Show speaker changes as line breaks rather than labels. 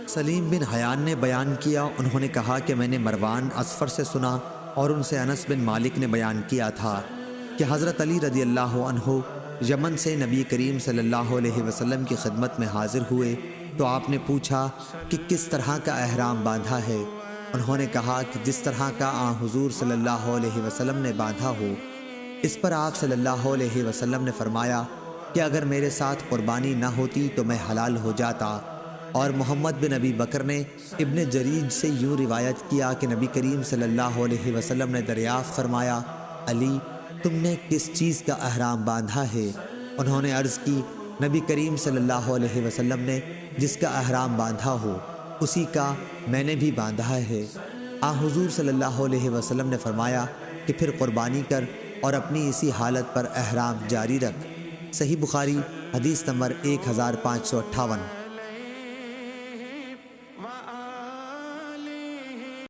سلیم بن حیان نے بیان کیا، انہوں نے کہا کہ میں نے مروان اصفر سے سنا اور ان سے انس بن مالک نے بیان کیا تھا کہ حضرت علی رضی اللہ عنہ یمن سے نبی کریم صلی اللہ علیہ وسلم کی خدمت میں حاضر ہوئے تو آپ نے پوچھا کہ کس طرح کا احرام باندھا ہے؟ انہوں نے کہا کہ جس طرح کا حضور صلی اللہ علیہ وسلم نے باندھا ہو۔ اس پر آپ صلی اللہ علیہ وسلم نے فرمایا کہ اگر میرے ساتھ قربانی نہ ہوتی تو میں حلال ہو جاتا۔ اور محمد بن ابی بکر نے ابن جریج سے یوں روایت کیا کہ نبی کریم صلی اللہ علیہ وسلم نے دریافت فرمایا، علی تم نے کس چیز کا احرام باندھا ہے؟ انہوں نے عرض کی، نبی کریم صلی اللہ علیہ وسلم نے جس کا احرام باندھا ہو اسی کا میں نے بھی باندھا ہے۔ حضور صلی اللہ علیہ وسلم نے فرمایا کہ پھر قربانی کر اور اپنی اسی حالت پر احرام جاری رکھ۔ صحیح بخاری حدیث نمبر 1558۔